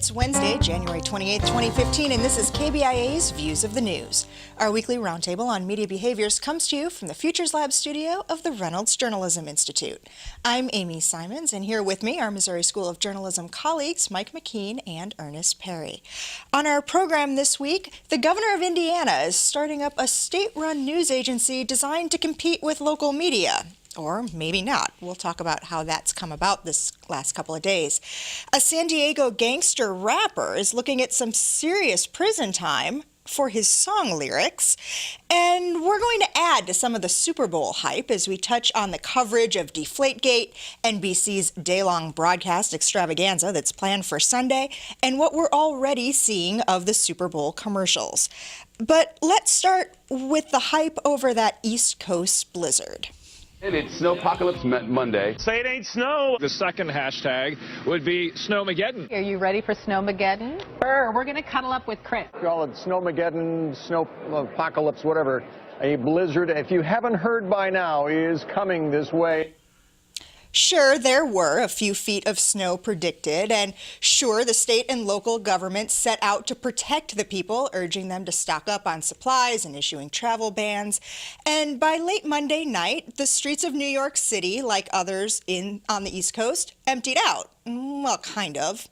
It's Wednesday, January 28th, 2015, and this is KBIA's Views of the News. Our weekly roundtable on media behaviors comes to you from the Futures Lab studio of the Reynolds Journalism Institute. I'm Amy Simons, and here with me are Missouri School of Journalism colleagues Mike McKean and Earnest Perry. On our program this week, the governor of Indiana is starting up a state-run news agency designed to compete with local media. Or maybe not. We'll talk about how that's come about this last couple of days. A San Diego gangster rapper is looking at some serious prison time for his song lyrics. And we're going to add to some of the Super Bowl hype as we touch on the coverage of Deflategate, NBC's day-long broadcast extravaganza that's planned for Sunday, and what we're already seeing of the Super Bowl commercials. But let's start with the hype over that East Coast blizzard. It's Snowpocalypse Monday. Say it ain't snow. The second hashtag would be Snowmageddon. Are you ready for Snowmageddon? We're going to cuddle up with Chris. Call it Snowmageddon, Snowpocalypse, whatever. A blizzard, if you haven't heard by now, is coming this way. Sure, there were a few feet of snow predicted, and sure, the state and local governments set out to protect the people, urging them to stock up on supplies and issuing travel bans. And by late Monday night, the streets of New York City, like others on the East Coast, emptied out. Well, kind of.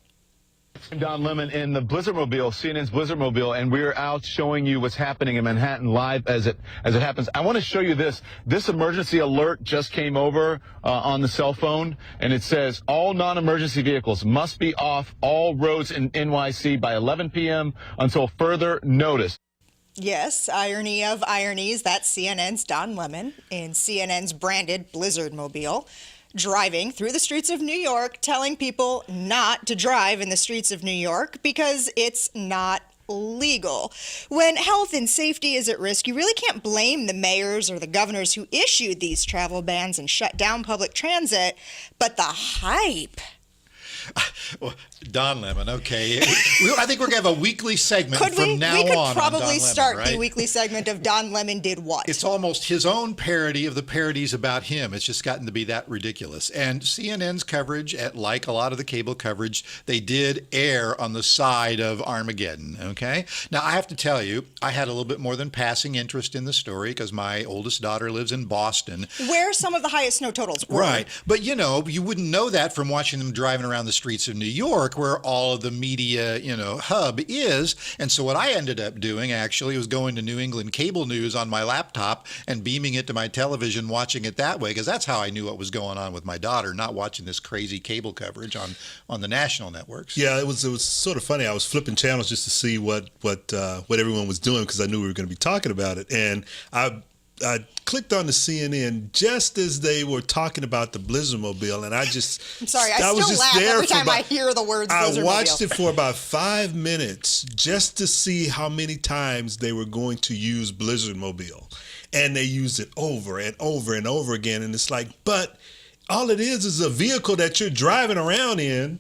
I'm Don Lemon in the Blizzardmobile, CNN's Blizzardmobile, and we're out showing you what's happening in Manhattan live as it happens. I want to show you this. This emergency alert just came over on the cell phone, and it says all non-emergency vehicles must be off all roads in NYC by 11 p.m. until further notice. Yes, irony of ironies, that's CNN's Don Lemon in CNN's branded Blizzardmobile, driving through the streets of New York, telling people not to drive in the streets of New York because it's not legal. When health and safety is at risk, you really can't blame the mayors or the governors who issued these travel bans and shut down public transit, but the hype. Well, Don Lemon, okay. I think we're going to have a weekly segment from now on. We could probably on start Lemon, right? the weekly segment of Don Lemon did what? It's almost his own parody of the parodies about him. It's just gotten to be that ridiculous. And CNN's coverage, like a lot of the cable coverage, they did err on the side of Armageddon, okay? Now, I have to tell you, I had a little bit more than passing interest in the story because my oldest daughter lives in Boston. Where some of the highest snow totals were. Right. But, you know, you wouldn't know that from watching them driving around the streets of New York, where all of the media, hub is. And so what I ended up doing actually was going to New England cable news on my laptop and beaming it to my television, watching it that way, because that's how I knew what was going on with my daughter, not watching this crazy cable coverage on the national networks. Yeah, it was sort of funny. I was flipping channels just to see what everyone was doing because I knew we were going to be talking about it, and I clicked on the CNN just as they were talking about the Blizzardmobile, and I'm sorry, I still laugh every time I hear the words Blizzardmobile. I watched it for about 5 minutes just to see how many times they were going to use Blizzardmobile, and they used it over and over and over again, and it's like, but all it is a vehicle that you're driving around in,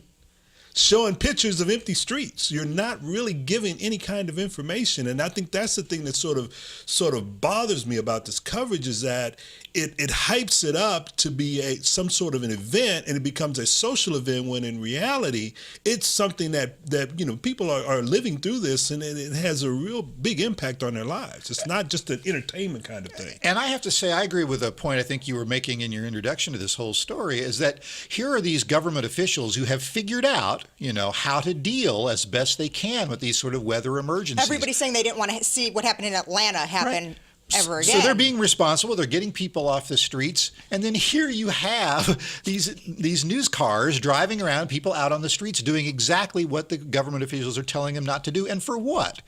showing pictures of empty streets. You're not really giving any kind of information. And I think that's the thing that sort of bothers me about this coverage is that it hypes it up to be some sort of an event, and it becomes a social event when in reality it's something that people are living through this, and it has a real big impact on their lives. It's not just an entertainment kind of thing. And I have to say, I agree with a point I think you were making in your introduction to this whole story, is that here are these government officials who have figured out, how to deal as best they can with these sort of weather emergencies. Everybody's saying they didn't want to see what happened in Atlanta happen. Right. Ever again. So they're being responsible. They're getting people off the streets. And then here you have these news cars driving around, people out on the streets doing exactly what the government officials are telling them not to do. And for what?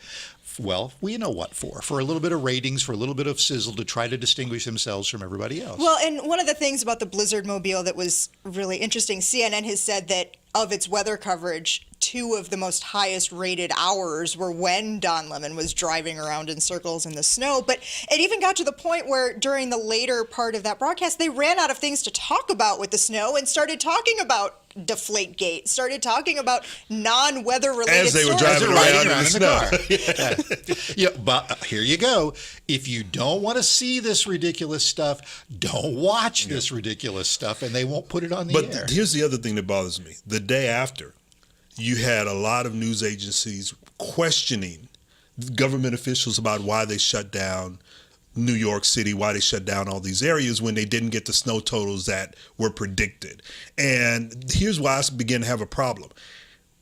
Well, we know what for. For a little bit of ratings, for a little bit of sizzle to try to distinguish themselves from everybody else. Well, and one of the things about the Blizzardmobile that was really interesting, CNN has said that of its weather coverage, 2 of the most highest rated hours were when Don Lemon was driving around in circles in the snow. But it even got to the point where during the later part of that broadcast, they ran out of things to talk about with the snow and started talking about Deflategate, started talking about non-weather related as they were driving around in the snow. But here you go. If you don't want to see this ridiculous stuff, don't watch this ridiculous stuff, and they won't put it on the air. But here's the other thing that bothers me. The day after, you had a lot of news agencies questioning government officials about why they shut down New York City, why they shut down all these areas when they didn't get the snow totals that were predicted. And here's why I begin to have a problem.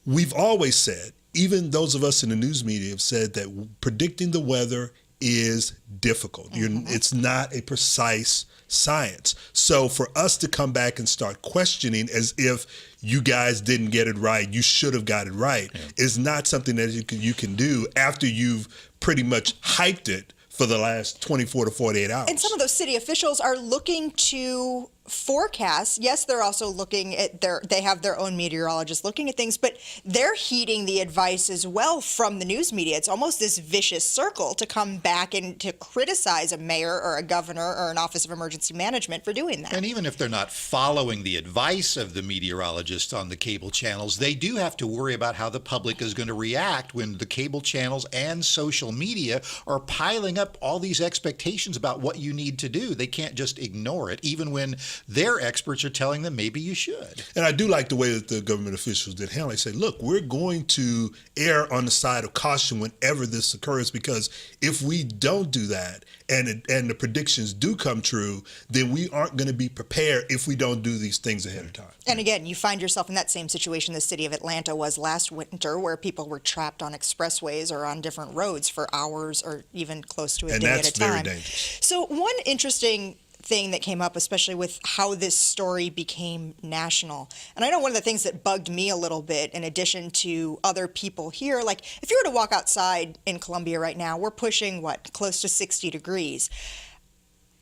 We've always said, even those of us in the news media have said that predicting the weather is difficult. It's not a precise science. So for us to come back and start questioning as if you guys didn't get it right, you should have got it right, is not something that you can do after you've pretty much hyped it for the last 24 to 48 hours. And some of those city officials are looking to forecast. Yes, they're also looking at they have their own meteorologists looking at things, but they're heeding the advice as well from the news media. It's almost this vicious circle to come back and to criticize a mayor or a governor or an Office of Emergency Management for doing that. And even if they're not following the advice of the meteorologists on the cable channels, they do have to worry about how the public is going to react when the cable channels and social media are piling up all these expectations about what you need to do. They can't just ignore it, even when their experts are telling them maybe you should. And I do like the way that the government officials did handle it. They say, look, we're going to err on the side of caution whenever this occurs, because if we don't do that and the predictions do come true, then we aren't going to be prepared if we don't do these things ahead of time. And again, you find yourself in that same situation the city of Atlanta was last winter, where people were trapped on expressways or on different roads for hours or even close to a day at a time. And that's very dangerous. So one interesting thing that came up, especially with how this story became national. And I know one of the things that bugged me a little bit, in addition to other people here, like if you were to walk outside in Columbia right now, we're pushing, close to 60 degrees.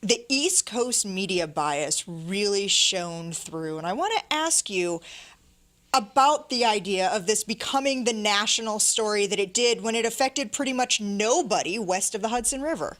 The East Coast media bias really shone through. And I want to ask you about the idea of this becoming the national story that it did when it affected pretty much nobody west of the Hudson River.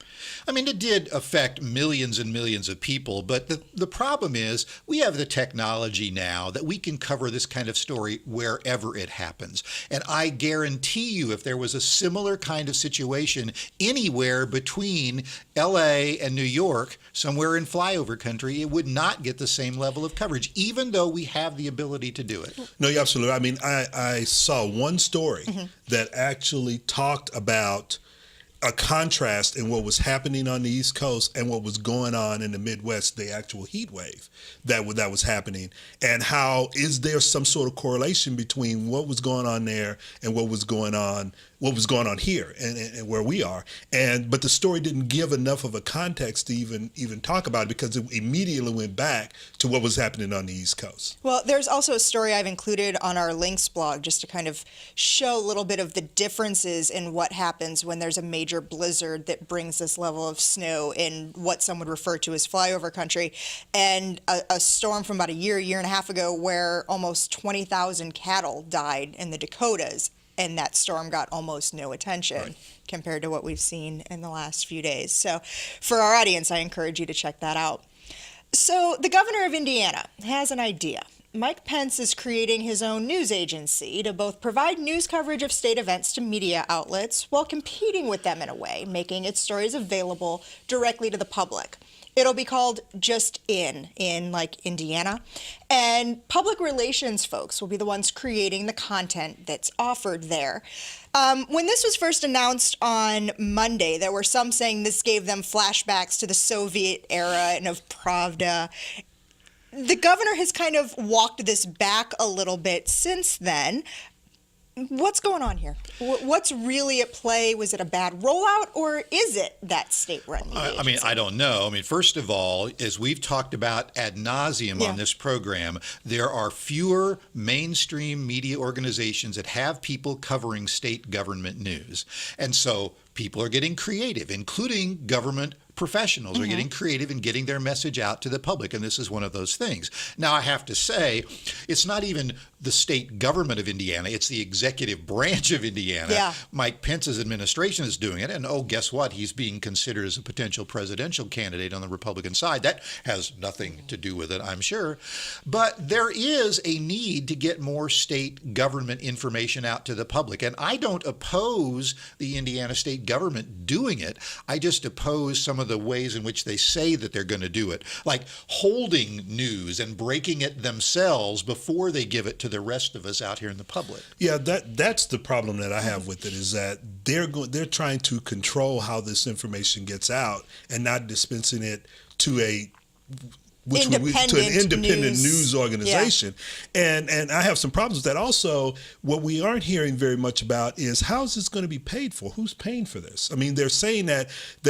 I mean, it did affect millions and millions of people, but the problem is we have the technology now that we can cover this kind of story wherever it happens. And I guarantee you, if there was a similar kind of situation anywhere between LA and New York, somewhere in flyover country, it would not get the same level of coverage, even though we have the ability to do it. No, you're absolutely. I mean, I saw one story that actually talked about a contrast in what was happening on the East Coast and what was going on in the Midwest, the actual heat wave that was happening, and how is there some sort of correlation between what was going on there and what was going on here and where we are. But the story didn't give enough of a context to even talk about it, because it immediately went back to what was happening on the East Coast. Well, there's also a story I've included on our links blog just to kind of show a little bit of the differences in what happens when there's a major blizzard that brings this level of snow in what some would refer to as flyover country, and a storm from about a year and a half ago where almost 20,000 cattle died in the Dakotas. And that storm got almost no attention compared to what we've seen in the last few days. So for our audience, I encourage you to check that out. So the governor of Indiana has an idea. Mike Pence is creating his own news agency to both provide news coverage of state events to media outlets while competing with them in a way, making its stories available directly to the public. It'll be called Just In like Indiana. And public relations folks will be the ones creating the content that's offered there. When this was first announced on Monday, there were some saying this gave them flashbacks to the Soviet era and of Pravda. The governor has kind of walked this back a little bit since then. What's going on here? What's really at play? Was it a bad rollout, or is it that state-run media agency? I mean, I don't know. I mean, first of all, as we've talked about ad nauseum on this program, there are fewer mainstream media organizations that have people covering state government news. And so people are getting creative, including government professionals are getting creative in getting their message out to the public, and this is one of those things. Now, I have to say, it's not even the state government of Indiana, it's the executive branch of Indiana. Yeah. Mike Pence's administration is doing it, and guess what? He's being considered as a potential presidential candidate on the Republican side. That has nothing to do with it, I'm sure. But there is a need to get more state government information out to the public, and I don't oppose the Indiana state government doing it. I just oppose some of the ways in which they say that they're going to do it, like holding news and breaking it themselves before they give it to the rest of us out here in the public. Yeah, that's the problem that I have with it, is that they're trying to control how this information gets out and not dispensing it to an independent news organization. Yeah. And I have some problems with that. Also, what we aren't hearing very much about is how is this going to be paid for? Who's paying for this? I mean, they're saying that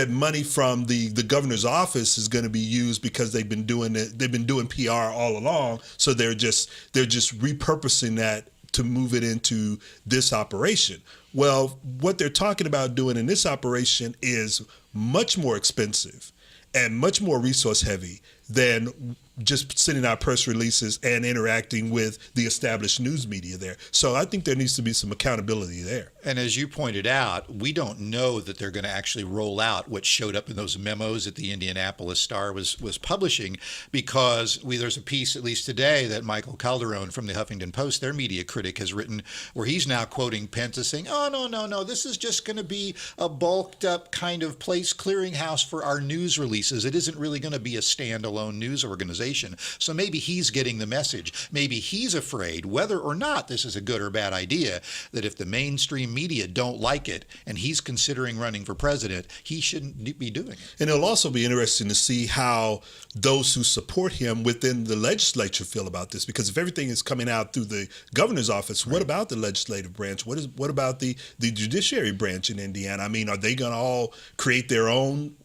money from the governor's office is going to be used because they've been doing PR all along, so they're just repurposing that to move it into this operation. Well, what they're talking about doing in this operation is much more expensive and much more resource heavy than just sending out press releases and interacting with the established news media there. So I think there needs to be some accountability there. And as you pointed out, we don't know that they're going to actually roll out what showed up in those memos that the Indianapolis Star was publishing, because there's a piece, at least today, that Michael Calderon from the Huffington Post, their media critic, has written, where he's now quoting Pence as saying, oh, no, this is just going to be a bulked up kind of place clearinghouse for our news releases. It isn't really going to be a standalone news organization. So maybe he's getting the message. Maybe he's afraid, whether or not this is a good or bad idea, that if the mainstream media don't like it and he's considering running for president, he shouldn't be doing it. And it'll also be interesting to see how those who support him within the legislature feel about this, because if everything is coming out through the governor's office, what about the legislative branch? What about the judiciary branch in Indiana? I mean, are they going to all create their own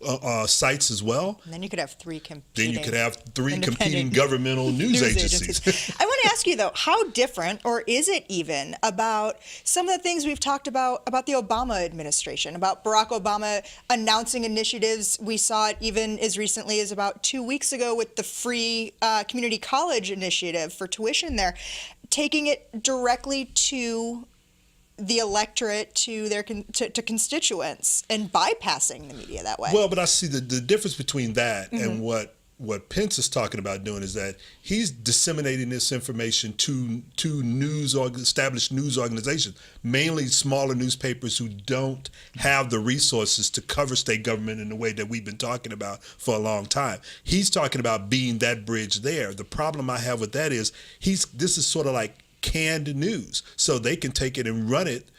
sites as well? And then you could have three competing governmental news agencies. I want to ask you, though, how different, or is it even, about some of the things we've talked about the Obama administration, about Barack Obama announcing initiatives? We saw it even as recently as about 2 weeks ago with the free community college initiative for tuition there, taking it directly to the electorate, to their to constituents, and bypassing the media that way. Well, but I see the difference between that and what Pence is talking about doing is that he's disseminating this information to established news organizations, mainly smaller newspapers who don't have the resources to cover state government in the way that we've been talking about for a long time. He's talking about being that bridge there. The problem I have with that is this is sort of like canned news, so they can take it and run it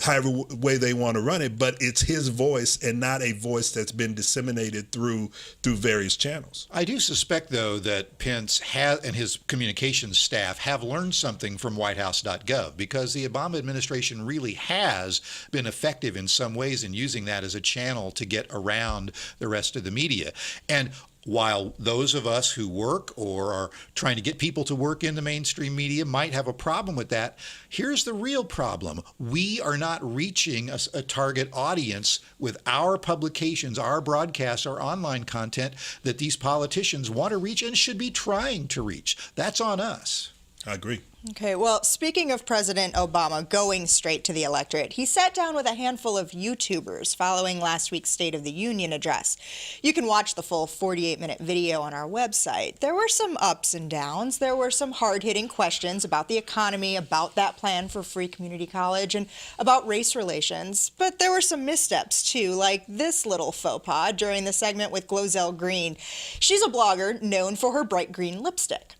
however way they want to run it, but it's his voice and not a voice that's been disseminated through various channels. I do suspect, though, that Pence and his communications staff have learned something from whitehouse.gov, because the Obama administration really has been effective in some ways in using that as a channel to get around the rest of the media. And while those of us who work or are trying to get people to work in the mainstream media might have a problem with that, here's the real problem. We are not reaching a target audience with our publications, our broadcasts, our online content that these politicians want to reach and should be trying to reach. That's on us. I agree. Okay, well, speaking of President Obama going straight to the electorate, he sat down with a handful of YouTubers following last week's State of the Union address. You can watch the full 48-minute video on our website. There were some ups and downs. There were some hard-hitting questions about the economy, about that plan for free community college, and about race relations. But there were some missteps, too, like this little faux pas during the segment with Glozell Green. She's a blogger known for her bright green lipstick.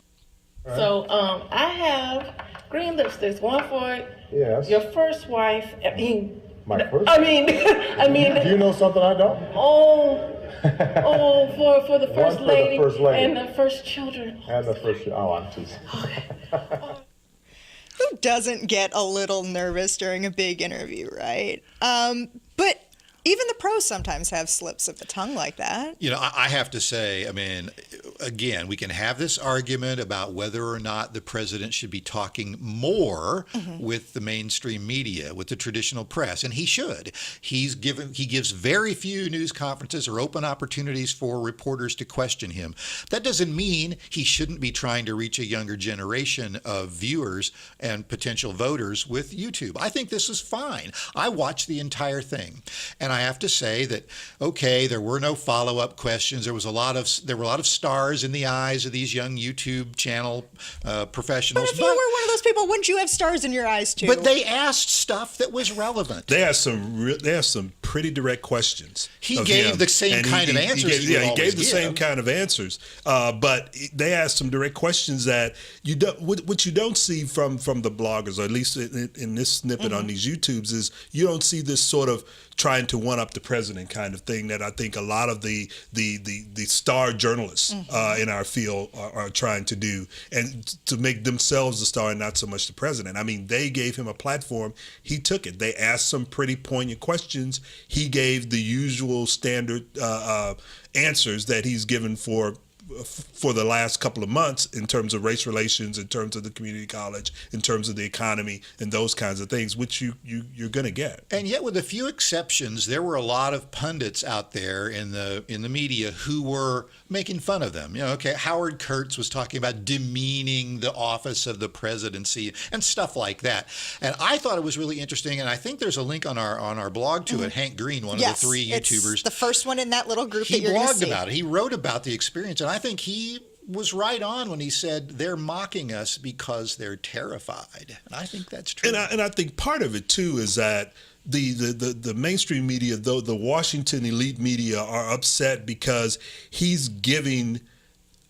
So I have green lipsticks, one for your first wife. My first? I mean, Do you know something I don't? For the first lady, the first lady and the first children. And the first, I'm teasing. Who doesn't get a little nervous during a big interview, right? But even the pros sometimes have slips of the tongue like that. You know, I have to say, I mean, again, we can have this argument about whether or not the president should be talking more with the mainstream media, with the traditional press, and he should. He gives very few news conferences or open opportunities for reporters to question him. That doesn't mean he shouldn't be trying to reach a younger generation of viewers and potential voters with YouTube. I think this is fine. I watched the entire thing, and I have to say that, okay, there were no follow-up questions. There were a lot of stars in the eyes of these young YouTube channel professionals. But if you were one of those people, wouldn't you have stars in your eyes too? But they asked stuff that was relevant. They asked some pretty direct questions. He gave the same kind of answers. He gave the same kind of answers. But they asked some direct questions that you don't. What you don't see from the bloggers, or at least in this snippet on these YouTubes, is you don't see this sort of trying to one up the president kind of thing that I think a lot of the star journalists in our field are trying to do, and to make themselves the star and not so much the president. I mean, they gave him a platform. He took it. They asked some pretty poignant questions. He gave the usual standard answers that he's given for the last couple of months in terms of race relations, in terms of the community college, in terms of the economy, and those kinds of things, which you're going to get. And yet, with a few exceptions, there were a lot of pundits out there in the media who were making fun of them. Okay, Howard Kurtz was talking about demeaning the office of the presidency and stuff like that. And I thought it was really interesting, and I think there's a link on our blog to it. Hank Green, one of the three YouTubers, it's the first one in that little group that you're going to see. He blogged about it. He wrote about the experience, and I think he was right on when he said they're mocking us because they're terrified. And I think that's true. And I think part of it too is that the mainstream media, though the Washington elite media, are upset because he's giving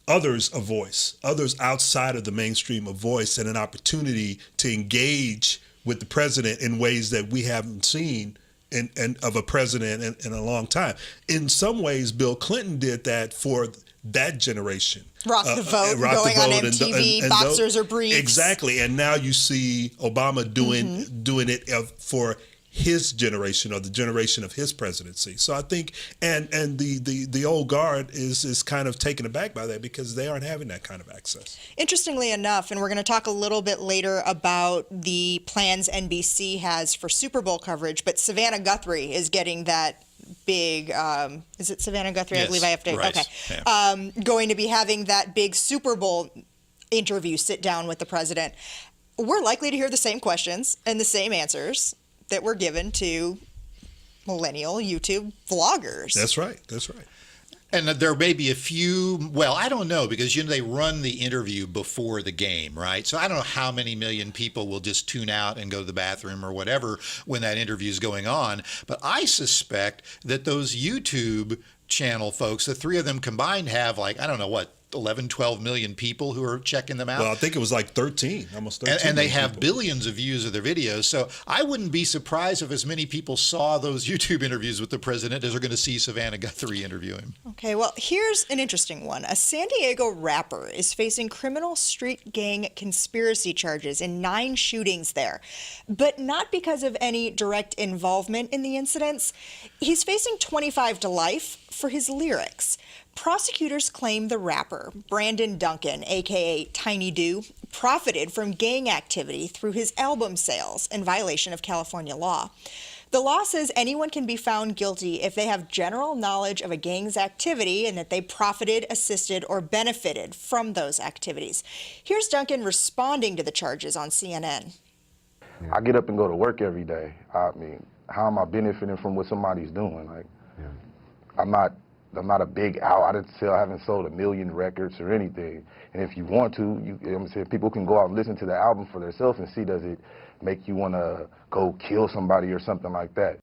others a voice, others outside of the mainstream a voice and an opportunity to engage with the president in ways that we haven't seen and of a president in a long time. In some ways, Bill Clinton did that for that generation. Rock the Vote, going on MTV, Boxers or Briefs. Exactly. And now you see Obama doing it for his generation, or the generation of his presidency. So I think, and the old guard is kind of taken aback by that because they aren't having that kind of access. Interestingly enough, and we're going to talk a little bit later about the plans NBC has for Super Bowl coverage, but Savannah Guthrie is getting that big, is it Savannah Guthrie? Yes, I believe I have to, right. okay. Yeah. Going to be having that big Super Bowl interview, sit down with the president. We're likely to hear the same questions and the same answers that were given to millennial YouTube vloggers. That's right. That's right. And there may be a few, well, I don't know, because they run the interview before the game, right? So I don't know how many million people will just tune out and go to the bathroom or whatever when that interview is going on. But I suspect that those YouTube channel folks, the three of them combined, have 11, 12 million people who are checking them out. Well, I think it was like 13, almost 13. And they have billions of views of their videos. So I wouldn't be surprised if as many people saw those YouTube interviews with the president as are going to see Savannah Guthrie interview him. Okay, well, here's an interesting one. A San Diego rapper is facing criminal street gang conspiracy charges in 9 shootings there, but not because of any direct involvement in the incidents. He's facing 25 to life for his lyrics. Prosecutors claim the rapper, Brandon Duncan, a.k.a. Tiny Do, profited from gang activity through his album sales in violation of California law. The law says anyone can be found guilty if they have general knowledge of a gang's activity and that they profited, assisted, or benefited from those activities. Here's Duncan responding to the charges on CNN. I get up and go to work every day. I mean, how am I benefiting from what somebody's doing? I'm not a big out. I haven't sold 1 million records or anything. And if you want to, I'm saying people can go out and listen to the album for themselves and see, does it make you want to go kill somebody or something like that?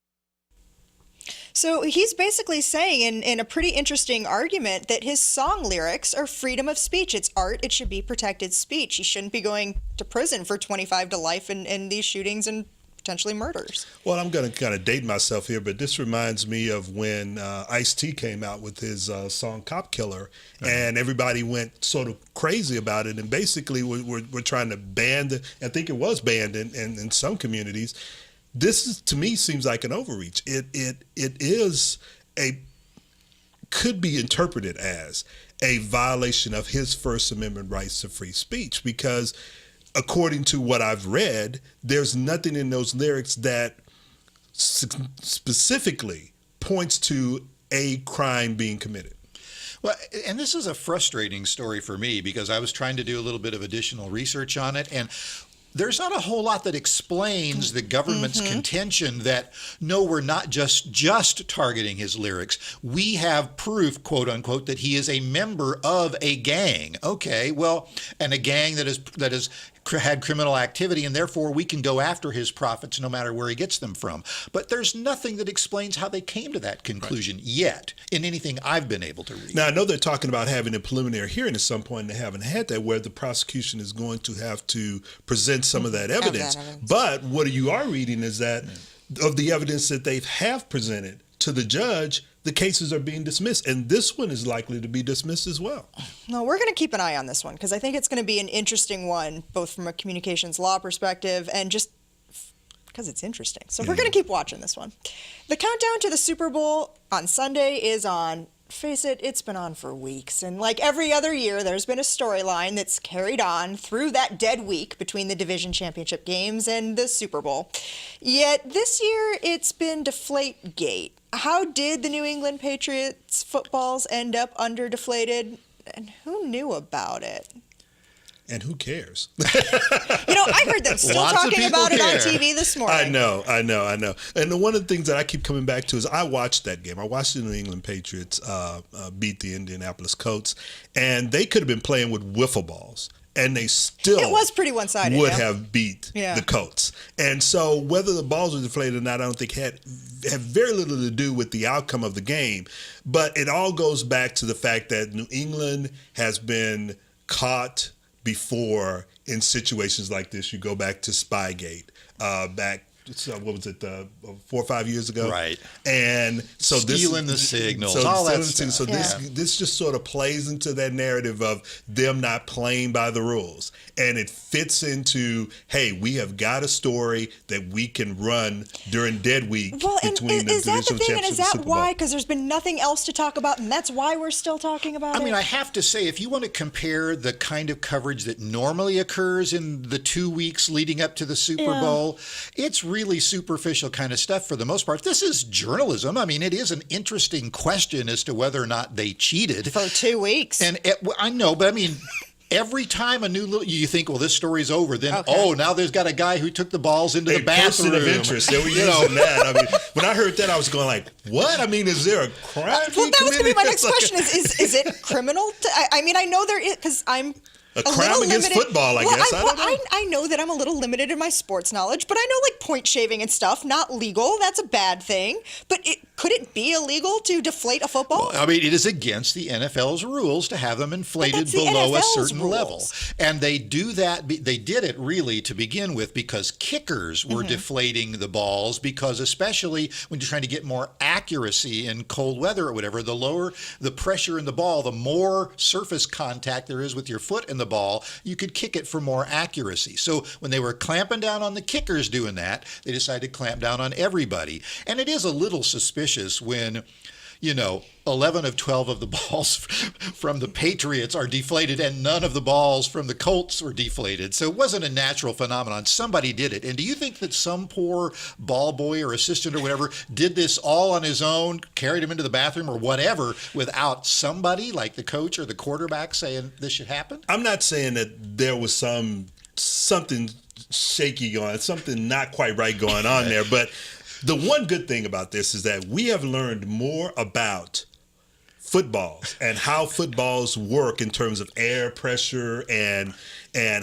So he's basically saying in a pretty interesting argument that his song lyrics are freedom of speech. It's art. It should be protected speech. He shouldn't be going to prison for 25 to life in these shootings and potentially murders. Well, I'm going to kind of date myself here, but this reminds me of when Ice-T came out with his song Cop Killer, and everybody went sort of crazy about it. And basically we're trying to ban I think it was banned in some communities. This to me seems like an overreach. It could be interpreted as a violation of his First Amendment rights to free speech, because according to what I've read, there's nothing in those lyrics that specifically points to a crime being committed. Well, and this is a frustrating story for me because I was trying to do a little bit of additional research on it, and there's not a whole lot that explains the government's contention that, no, we're not just targeting his lyrics. We have proof, quote unquote, that he is a member of a gang. Okay, well, and a gang that is had criminal activity, and therefore we can go after his profits no matter where he gets them from. But there's nothing that explains how they came to that conclusion yet in anything I've been able to read. Now, I know they're talking about having a preliminary hearing at some point, and they haven't had that, where the prosecution is going to have to present some of that evidence. But what you are reading is that of the evidence that they have presented to the judge, the cases are being dismissed, and this one is likely to be dismissed as well. No, we're going to keep an eye on this one because I think it's going to be an interesting one, both from a communications law perspective and just because it's interesting. So we're going to keep watching this one. The countdown to the Super Bowl on Sunday is on. Face it, it's been on for weeks. And like every other year, there's been a storyline that's carried on through that dead week between the division championship games and the Super Bowl. Yet this year, it's been Deflategate. How did the New England Patriots footballs end up under deflated? And who knew about it? And who cares? I heard them still talking about it on TV this morning. I know. And one of the things that I keep coming back to is I watched that game. I watched the New England Patriots beat the Indianapolis Colts, and they could have been playing with wiffle balls, and they still it was pretty one-sided, would have beat the Colts. And so whether the balls were deflated or not, I don't think had very little to do with the outcome of the game. But it all goes back to the fact that New England has been caught before in situations like this. You go back to Spygate, what was it, 4 or 5 years ago? Right. And so stealing the signals, all that stuff. So this just sort of plays into that narrative of them not playing by the rules. And it fits into, hey, we have got a story that we can run during dead week between the divisional championship and the Super Bowl. Is that why? Because there's been nothing else to talk about, and that's why we're still talking about it? I mean, I have to say, if you want to compare the kind of coverage that normally occurs in the 2 weeks leading up to the Super Bowl, it's really superficial kind of stuff for the most part. This is journalism. I mean, it is an interesting question as to whether or not they cheated. For 2 weeks. And I know, but I mean, every time you think, well, this story's over, then, now there's got a guy who took the balls into the bathroom. Person of interest. They were using that. I mean, when I heard that, I was going like, what? I mean, is there a crime? Well, that was going to be my next question. Is it criminal? I mean, I know there is, because I'm a crime against football, I guess. I don't know. I know that I'm a little limited in my sports knowledge, but I know like point shaving and stuff, not legal. That's a bad thing. But could it be illegal to deflate a football? Well, I mean, it is against the NFL's rules to have them inflated below a certain level. And they do that. They did it really to begin with because kickers were deflating the balls because especially when you're trying to get more accuracy in cold weather or whatever, the lower the pressure in the ball, the more surface contact there is with your foot in the ball, you could kick it for more accuracy. So when they were clamping down on the kickers doing that, they decided to clamp down on everybody. And it is a little suspicious when, 11 of 12 of the balls from the Patriots are deflated and none of the balls from the Colts were deflated. So it wasn't a natural phenomenon. Somebody did it. And do you think that some poor ball boy or assistant or whatever did this all on his own, carried him into the bathroom or whatever, without somebody like the coach or the quarterback saying this should happen? I'm not saying that there was something shaky going, something not quite right going on there, but the one good thing about this is that we have learned more about footballs and how footballs work in terms of air pressure and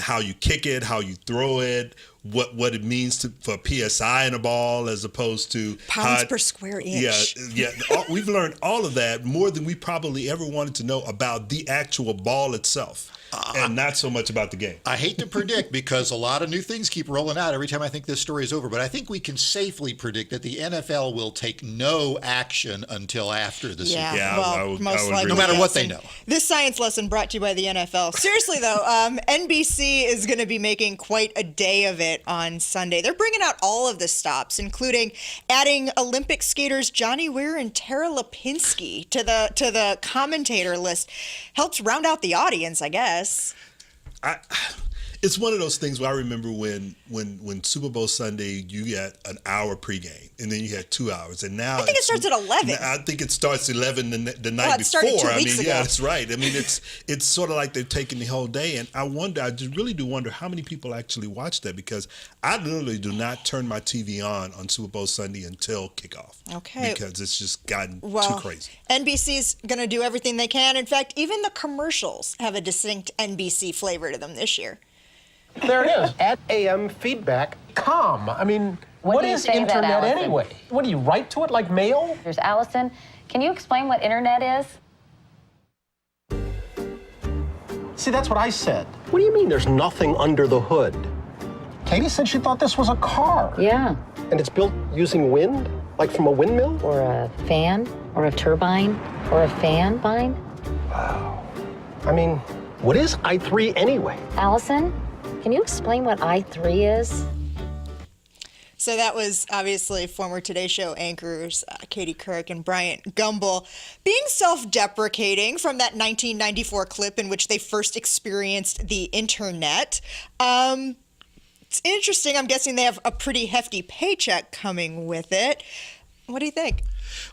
how you kick it, how you throw it, what it means for PSI in a ball as opposed to pounds per square inch. Yeah. We've learned all of that more than we probably ever wanted to know about the actual ball itself. And not so much about the game. I hate to predict because a lot of new things keep rolling out every time I think this story is over, but I think we can safely predict that the NFL will take no action until after the Super Bowl. Yeah, most likely. No matter what they know. This science lesson brought to you by the NFL. Seriously, though, NBC is going to be making quite a day of it on Sunday. They're bringing out all of the stops, including adding Olympic skaters Johnny Weir and Tara Lipinski to the commentator list. Helps round out the audience, I guess. It's one of those things where I remember when Super Bowl Sunday, you got an hour pregame, and then you had 2 hours, and now I think it starts at 11. I think it starts 11 the night before. Started 2 weeks ago. Yeah, that's right. I mean, it's sort of like they've taken the whole day, and I really do wonder how many people actually watch that because I literally do not turn my TV on Super Bowl Sunday until kickoff. Okay. Because it's just gotten too crazy. NBC's going to do everything they can. In fact, even the commercials have a distinct NBC flavor to them this year. There it is, at amfeedback.com. I mean, what is internet Allison? anyway? What do you write to it like mail? Here's Allison. Can you explain what internet is? See, that's what I said. What do you mean there's nothing under the hood? Katie said she thought this was a car. Yeah. And it's built using wind? Like from a windmill? Or a fan, or a turbine, or a fan vine. Wow. I mean, what is I3 anyway? Allison, can you explain what I3 is? So that was obviously former Today Show anchors Katie Couric and Bryant Gumbel being self-deprecating from that 1994 clip in which they first experienced the internet. It's interesting. I'm guessing they have a pretty hefty paycheck coming with it. What do you think?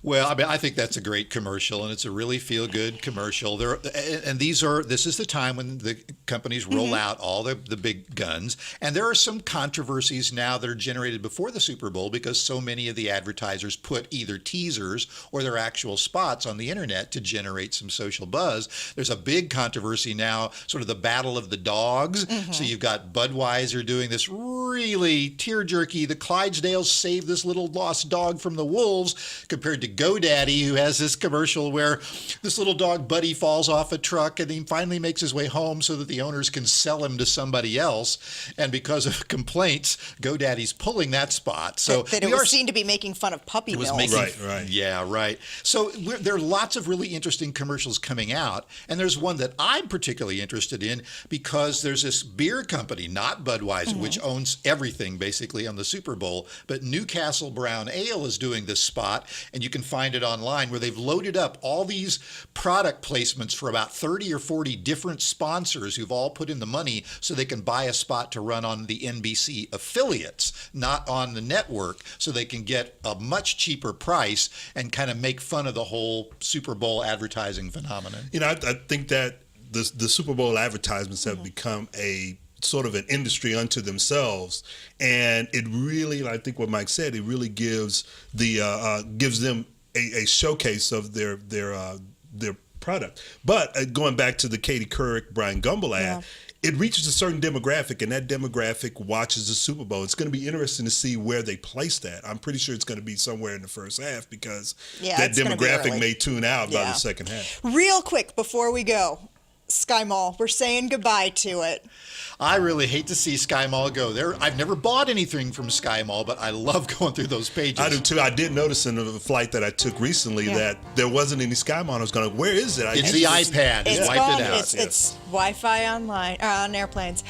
Well, I mean, I think that's a great commercial, and it's a really feel-good commercial. This is the time when the companies roll out all the big guns, and there are some controversies now that are generated before the Super Bowl because so many of the advertisers put either teasers or their actual spots on the internet to generate some social buzz. There's a big controversy now, sort of the battle of the dogs. So you've got Budweiser doing this really tear-jerky, the Clydesdales save this little lost dog from the wolves, compared to GoDaddy, who has this commercial where this little dog Buddy falls off a truck and he finally makes his way home so that the owners can sell him to somebody else. And because of complaints, GoDaddy's pulling that spot. So that it was seen to be making fun of puppy mills. Right. Yeah, right. So there are lots of really interesting commercials coming out. And there's one that I'm particularly interested in because there's this beer company, not Budweiser, which owns everything basically on the Super Bowl, but Newcastle Brown Ale is doing this spot, and you can find it online, where they've loaded up all these product placements for about 30 or 40 different sponsors who've all put in the money so they can buy a spot to run on the NBC affiliates, not on the network, so they can get a much cheaper price and kind of make fun of the whole Super Bowl advertising phenomenon. You know, I think that the Super Bowl advertisements have become a sort of an industry unto themselves, and it really, I think what Mike said, it really gives them a showcase of their product. But going back to the Katie Couric, Brian Gumbel ad, it reaches a certain demographic, and that demographic watches the Super Bowl. It's going to be interesting to see where they place that. I'm pretty sure it's going to be somewhere in the first half because that demographic may tune out by the second half. Real quick before we go, Sky Mall, we're saying goodbye to it. I really hate to see Sky Mall go there. I've never bought anything from Sky Mall, but I love going through those pages. I do too. I did notice in a flight that I took recently that there wasn't any Sky Mall. I was going, where is it? It's the iPad. It's wiped gone. it out. It's Wi-Fi online on airplanes.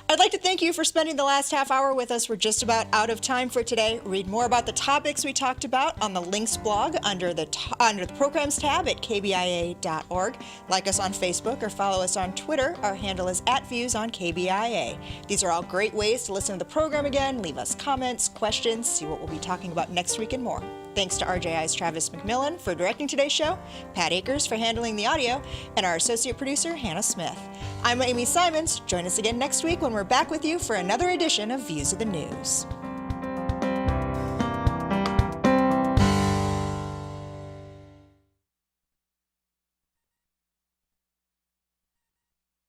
I'd like to thank you for spending the last half hour with us. We're just about out of time for today. Read more about the topics we talked about on the links blog under the programs tab at KBIA.org. Like us on Facebook or follow us on Twitter. Our handle is @ViewsOnKBIA. These are all great ways to listen to the program again, leave us comments, questions, see what we'll be talking about next week and more. Thanks to RJI's Travis McMillan for directing today's show, Pat Akers for handling the audio, and our associate producer, Hannah Smith. I'm Amy Simons. Join us again next week when we're back with you for another edition of Views of the News.